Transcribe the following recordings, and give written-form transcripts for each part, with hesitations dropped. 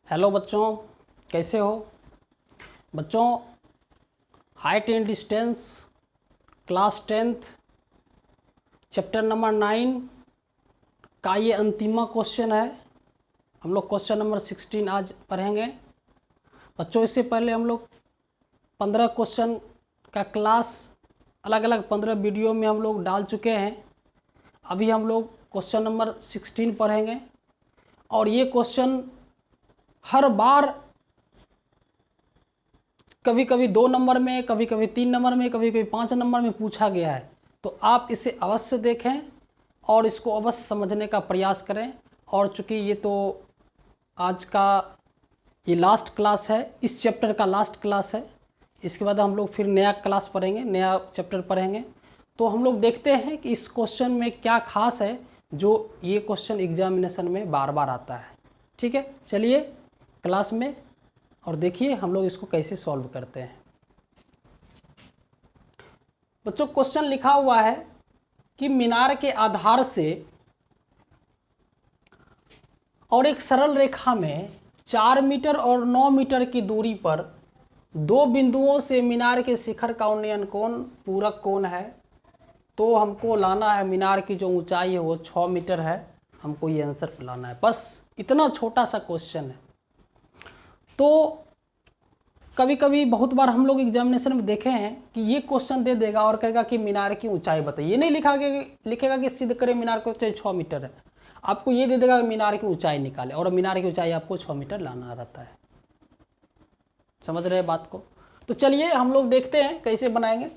Hello बच्चों, कैसे हो बच्चों। Height and distance class 10th chapter number 9 का ये अंतिमा क्वेश्चन है। हम लोग क्वेश्चन नंबर 16 आज पढ़ेंगे बच्चों। इससे पहले हम लोग 15 क्वेश्चन का क्लास अलग अलग 15 वीडियो में हम लोग डाल चुके हैं। अभी हम लोग क्वेश्चन नंबर 16 पढ़ेंगे और ये क्वेश्चन हर बार कभी कभी 2 नंबर में, कभी कभी 3 नंबर में, कभी कभी 5 नंबर में पूछा गया है। तो आप इसे अवश्य देखें और इसको अवश्य समझने का प्रयास करें। और चूँकि ये तो आज का ये लास्ट क्लास है, इस चैप्टर का लास्ट क्लास है। इसके बाद हम लोग फिर नया क्लास पढ़ेंगे, नया चैप्टर पढ़ेंगे। तो हम लोग देखते हैं कि इस क्वेश्चन में क्या खास है जो ये क्वेश्चन एग्जामिनेशन में बार बार आता है। ठीक है, चलिए क्लास में और देखिए हम लोग इसको कैसे सॉल्व करते हैं। बच्चों, क्वेश्चन लिखा हुआ है कि मीनार के आधार से और एक सरल रेखा में 4 मीटर और 9 मीटर की दूरी पर दो बिंदुओं से मीनार के शिखर का उन्नयन कोण पूरक कोण है। तो हमको लाना है मीनार की जो ऊंचाई है वो 6 मीटर है। हमको ये आंसर लाना है, बस इतना छोटा सा क्वेश्चन है। तो कभी कभी बहुत बार हम लोग एग्जामिनेशन में देखे हैं कि ये क्वेश्चन दे देगा और कहेगा कि मीनार की ऊंचाई बताइए। ये नहीं लिखेगा कि सिद्ध करें मीनार की ऊंचाई 6 मीटर है। आपको ये दे देगा कि मीनार की ऊंचाई निकाले और मीनार की ऊंचाई आपको 6 मीटर लाना रहता है। समझ रहे हैं बात को? तो चलिए हम लोग देखते हैं कैसे बनाएंगे।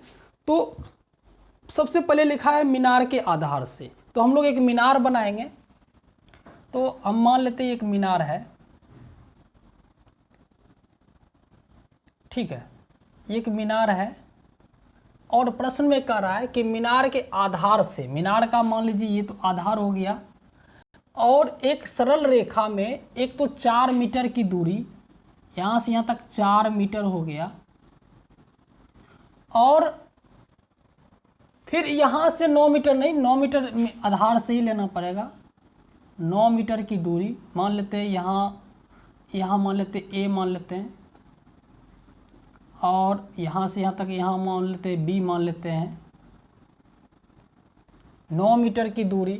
तो सबसे पहले लिखा है मीनार के आधार से, तो हम लोग एक मीनार बनाएंगे। तो हम मान लेते हैं एक मीनार है, ठीक है, एक मीनार है और प्रश्न में कह रहा है कि मीनार के आधार से, मीनार का मान लीजिए ये तो आधार हो गया, और एक सरल रेखा में एक तो 4 मीटर की दूरी, यहाँ से यहाँ तक 4 मीटर हो गया, और फिर यहाँ से 9 मीटर नहीं, 9 मीटर आधार से ही लेना पड़ेगा। 9 मीटर की दूरी मान लेते हैं, यहाँ मान लेते हैं A मान लेते हैं, और यहाँ से यहाँ तक यहाँ मान लेते हैं B मान लेते हैं। 9 मीटर की दूरी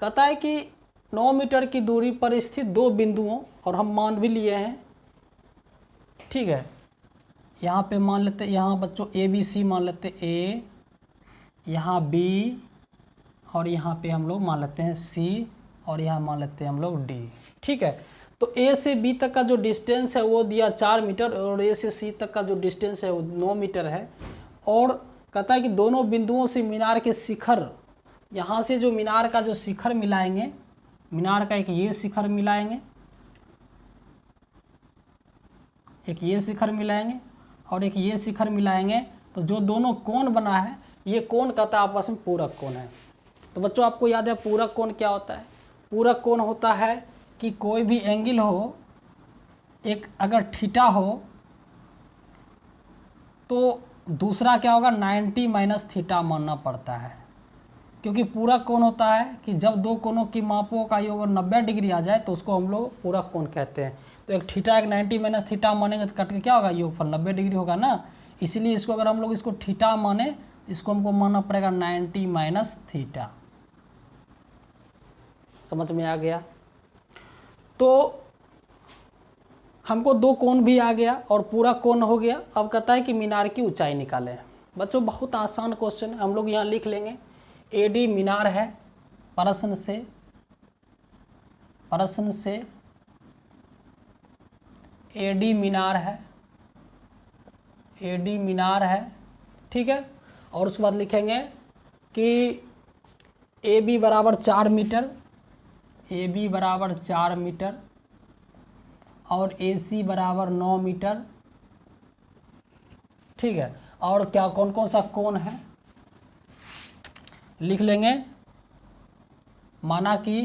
कहता है कि 9 मीटर की दूरी पर स्थित दो बिंदुओं, और हम मान भी लिए हैं, ठीक है। यहाँ पे मान लेते हैं, यहाँ बच्चों ABC मान लेते हैं A, यहाँ B, और यहाँ पे हम लोग मान लेते हैं C, और यहाँ मान लेते हैं हम लोग D, ठीक है। तो A से B तक का जो डिस्टेंस है वो दिया 4 मीटर, और A से C तक का जो डिस्टेंस है वो 9 मीटर है। और कहता है कि दोनों बिंदुओं से मीनार के शिखर, यहाँ से जो मीनार का जो शिखर मिलाएंगे, मीनार का एक ये शिखर मिलाएंगे, एक ये शिखर मिलाएंगे और एक ये शिखर मिलाएंगे, तो जो दोनों कोण बना है ये कोण कहता है आपस में पूरक कोण है। तो बच्चों आपको याद है पूरक कोण क्या होता है? पूरक कोण होता है कि कोई भी एंगल हो, एक अगर थीटा हो तो दूसरा क्या होगा, 90 माइनस थीटा मानना पड़ता है। क्योंकि पूरक कोण होता है कि जब दो कोणों की मापों का योग 90 डिग्री आ जाए तो उसको हम लोग पूरक कोण कहते हैं। तो एक थीटा एक 90 माइनस थीटा मानेंगे तो कट के क्या होगा, योगफल 90 डिग्री होगा ना। इसीलिए इसको अगर हम लोग इसको थीटा माने, इसको हमको मानना पड़ेगा 90 माइनस थीटा। समझ में आ गया? तो हमको दो कोण भी आ गया और पूरा कोण हो गया। अब कहता है कि मीनार की ऊंचाई निकालें। बच्चों बहुत आसान क्वेश्चन है, हम लोग यहाँ लिख लेंगे AD मीनार है। प्रश्न से AD मीनार है, AD मीनार है, ठीक है। और उसके बाद लिखेंगे कि AB बराबर 4 मीटर, AB बराबर 4 मीटर, और AC बराबर 9 मीटर, ठीक है। और क्या कौन कौन सा कोण है लिख लेंगे। माना कि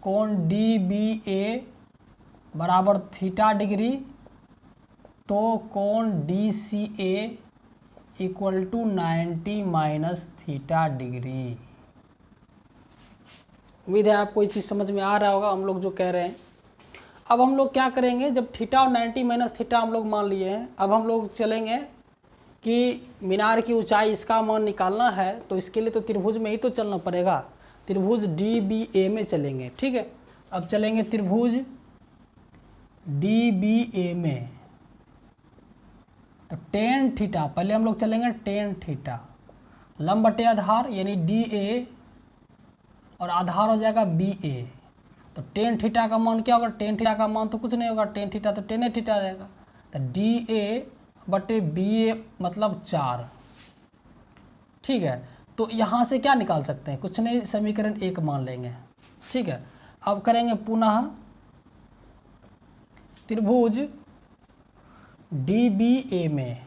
कोण DBA बराबर थीटा डिग्री, तो कोण DCA equal to 90 minus theta degree. उम्मीद है आपको ये चीज़ समझ में आ रहा होगा हम लोग जो कह रहे हैं। अब हम लोग क्या करेंगे, जब थीटा और 90 माइनस थीटा हम लोग मान लिए हैं, अब हम लोग चलेंगे कि मीनार की ऊंचाई इसका मान निकालना है, तो इसके लिए तो त्रिभुज में ही तो चलना पड़ेगा। त्रिभुज DBA में चलेंगे, ठीक है। अब चलेंगे त्रिभुज DBA में, तो टेन थीटा, पहले हम लोग चलेंगे टेन थीटा, लंब बटे आधार यानी DA और आधार हो जाएगा BA। तो टेन थीटा का मान क्या होगा, टेन थीटा का मान तो कुछ नहीं होगा, टेन थीटा तो टेन थीटा रहेगा। तो DA बटे BA मतलब 4, ठीक है। तो यहाँ से क्या निकाल सकते हैं, कुछ नहीं, समीकरण 1 मान लेंगे, ठीक है। अब करेंगे पुनः त्रिभुज DBA में,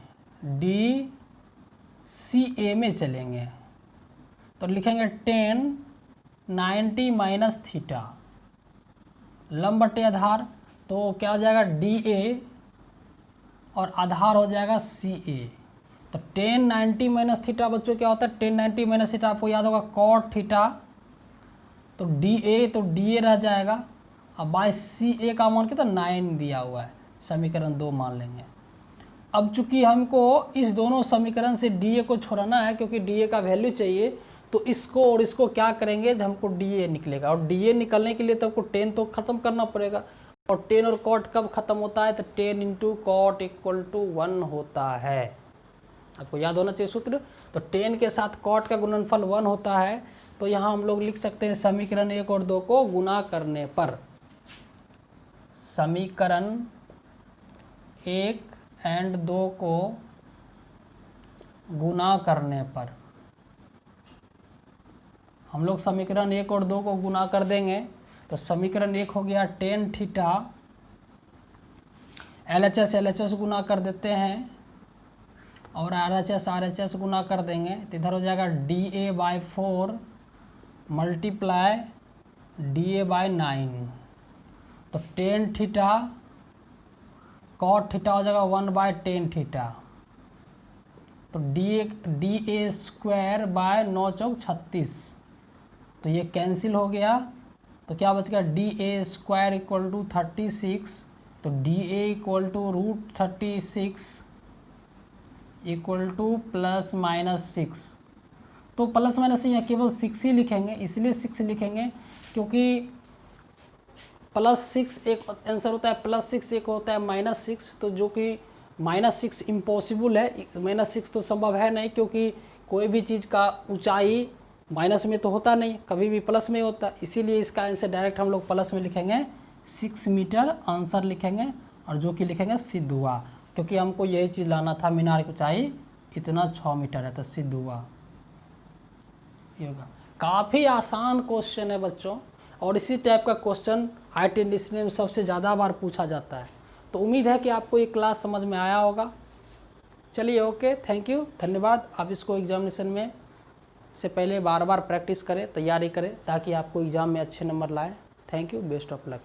DCA में चलेंगे, तो लिखेंगे टेन 90 माइनस थीटा, लंब बटे आधार, तो क्या हो जाएगा DA और आधार हो जाएगा CA। तो टेन 90 माइनस थीटा बच्चों क्या होता है, टेन 90 माइनस थीटा आपको याद होगा कॉट थीटा, तो DA रह जाएगा। अब बाय CA का मान कितना 9 दिया हुआ है, समीकरण 2 मान लेंगे। अब चूंकि हमको इस दोनों समीकरण से DA को छोड़ना है, क्योंकि DA का वैल्यू चाहिए, तो इसको और इसको क्या करेंगे, जब हमको DA निकलेगा, और DA निकलने के लिए तो आपको 10 तो ख़त्म करना पड़ेगा, और 10 और कॉट कब ख़त्म होता है, तो 10 इंटू कॉट इक्वल टू 1 होता है। आपको याद होना चाहिए सूत्र। तो 10 के साथ कॉट का गुणनफल 1 होता है, तो यहाँ हम लोग लिख सकते हैं समीकरण 1 और 2 को गुना करने पर, समीकरण 1 एंड 2 को गुना करने पर हम लोग समीकरण 1 और 2 को गुना कर देंगे, तो समीकरण 1 हो गया टेन थीटा, LHS गुना कर देते हैं, और RHS गुना कर देंगे, तो इधर हो जाएगा DA/4 मल्टीप्लाई DA/9, तो टेन थीटा कॉट थीटा हो जाएगा 1/10 थीटा, तो DA स्क्वायर बाय 9 चौक 36, तो ये कैंसिल हो गया, तो क्या बच गया DA स्क्वायर इक्वल टू 36, तो DA equal to √36 equal to plus minus 6, तो प्लस माइनस यहाँ केवल 6 ही लिखेंगे, इसलिए 6 लिखेंगे क्योंकि +6 एक आंसर होता है, +6 एक होता है -6, तो जो कि -6 इम्पॉसिबल है, -6 तो संभव है नहीं, क्योंकि कोई भी चीज़ का ऊंचाई माइनस में तो होता नहीं, कभी भी प्लस में होता, इसीलिए इसका आंसर डायरेक्ट हम लोग प्लस में लिखेंगे, 6 मीटर आंसर लिखेंगे, और जो कि लिखेंगे सिद्ध हुआ, क्योंकि हमको यही चीज़ लाना था, मीनार की ऊंचाई इतना 6 मीटर है, तो सिद्ध हुआ। ये होगा, काफ़ी आसान क्वेश्चन है बच्चों, और इसी टाइप का क्वेश्चन IIT डिस्प्ले में सबसे ज़्यादा बार पूछा जाता है। तो उम्मीद है कि आपको ये क्लास समझ में आया होगा। चलिए, ओके, थैंक यू, धन्यवाद। आप इसको एग्जामिनेशन में से पहले बार बार प्रैक्टिस करें, तैयारी करें, ताकि आपको एग्ज़ाम में अच्छे नंबर लाए। Thank you, best of luck.